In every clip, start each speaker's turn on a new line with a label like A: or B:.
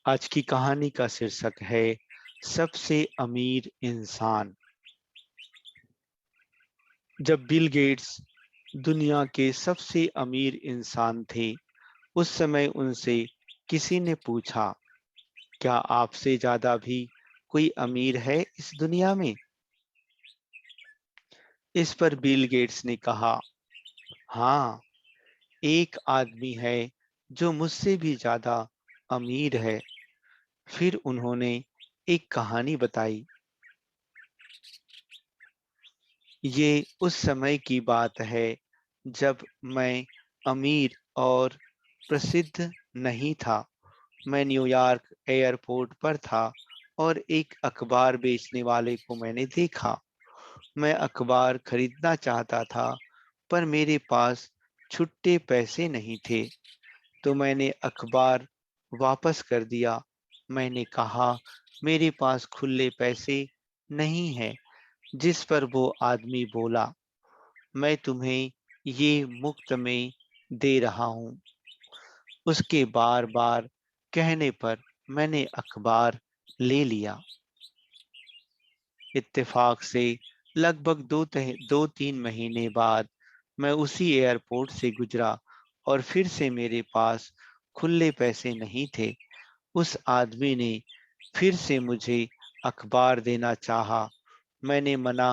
A: आज की कहानी का शीर्षक है सबसे अमीर इंसान। जब बिल गेट्स दुनिया के सबसे अमीर इंसान थे, उस समय उनसे किसी ने पूछा, क्या आपसे ज्यादा भी कोई अमीर है इस दुनिया में? इस पर बिल गेट्स ने कहा, हाँ, एक आदमी है जो मुझसे भी ज्यादा अमीर है। फिर उन्होंने एक कहानी बताई। ये उस समय की बात है जब मैं अमीर और प्रसिद्ध नहीं था। मैं न्यूयॉर्क एयरपोर्ट पर था और एक अखबार बेचने वाले को मैंने देखा। मैं अखबार खरीदना चाहता था, पर मेरे पास छुट्टे पैसे नहीं थे, तो मैंने अखबार वापस कर दिया। मैंने कहा, मेरे पास खुले पैसे नहीं हैं। जिस पर वो आदमी बोला, मैं तुम्हें ये मुफ्त में दे रहा हूँ। उसके बार बार कहने पर मैंने अखबार ले लिया। इत्तेफाक से लगभग 2-3 महीने बाद मैं उसी एयरपोर्ट से गुजरा और फिर से मेरे पास खुले पैसे नहीं थे। उस आदमी ने फिर से मुझे अखबार देना चाहा। मैंने मना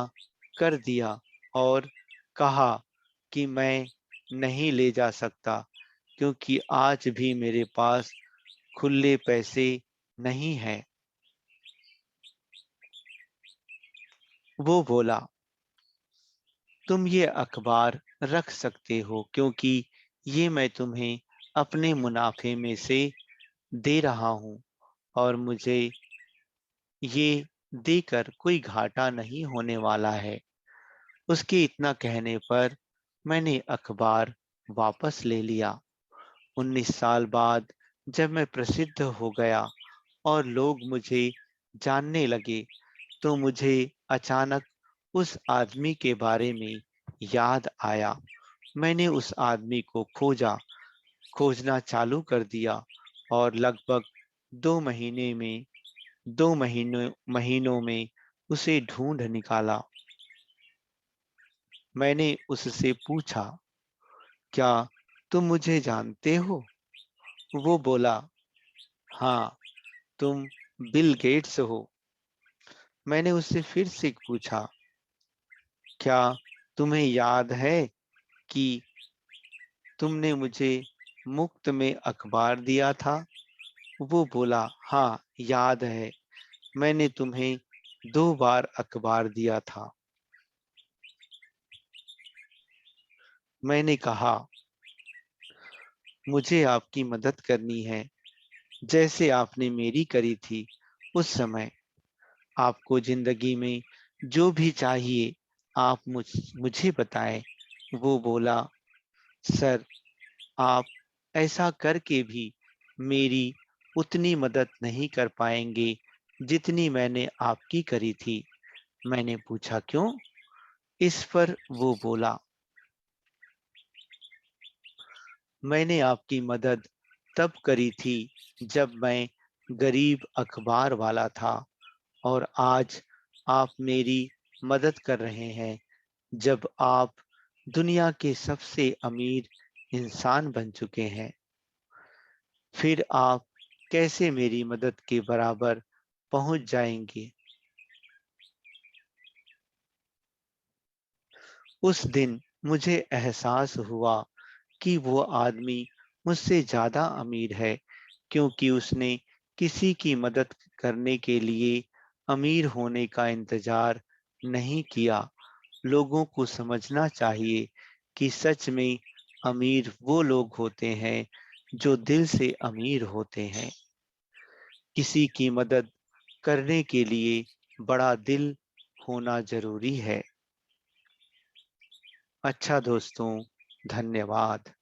A: कर दिया और कहा कि मैं नहीं ले जा सकता, क्योंकि आज भी मेरे पास खुले पैसे नहीं हैं। वो बोला, तुम ये अखबार रख सकते हो, क्योंकि ये मैं तुम्हें अपने मुनाफे में से दे रहा हूँ और मुझे ये देकर कोई घाटा नहीं होने वाला है। उसके इतना कहने पर मैंने अखबार वापस ले लिया। 19 साल बाद जब मैं प्रसिद्ध हो गया और लोग मुझे जानने लगे, तो मुझे अचानक उस आदमी के बारे में याद आया। मैंने उस आदमी को खोजना चालू कर दिया और लगभग 2 महीने में 2 महीनों में उसे ढूंढ निकाला। मैंने उससे पूछा, क्या तुम मुझे जानते हो? वो बोला, हाँ, तुम बिल गेट्स हो। मैंने उससे फिर से पूछा, क्या तुम्हें याद है कि तुमने मुझे मुफ्त में अखबार दिया था? वो बोला, हाँ, याद है, मैंने तुम्हें 2 बार अखबार दिया था। मैंने कहा, मुझे आपकी मदद करनी है, जैसे आपने मेरी करी थी उस समय। आपको जिंदगी में जो भी चाहिए, आप मुझे बताएं। वो बोला, सर, आप ऐसा करके भी मेरी उतनी मदद नहीं कर पाएंगे जितनी मैंने आपकी करी थी। मैंने पूछा, क्यों? इस पर वो बोला, मैंने आपकी मदद तब करी थी जब मैं गरीब अखबार वाला था, और आज आप मेरी मदद कर रहे हैं जब आप दुनिया के सबसे अमीर इंसान बन चुके हैं। फिर आप कैसे मेरी मदद के बराबर पहुंच जाएंगे? उस दिन मुझे एहसास हुआ कि वो आदमी मुझसे ज्यादा अमीर है, क्योंकि उसने किसी की मदद करने के लिए अमीर होने का इंतजार नहीं किया। लोगों को समझना चाहिए कि सच में अमीर वो लोग होते हैं जो दिल से अमीर होते हैं। किसी की मदद करने के लिए बड़ा दिल होना जरूरी है। अच्छा दोस्तों, धन्यवाद।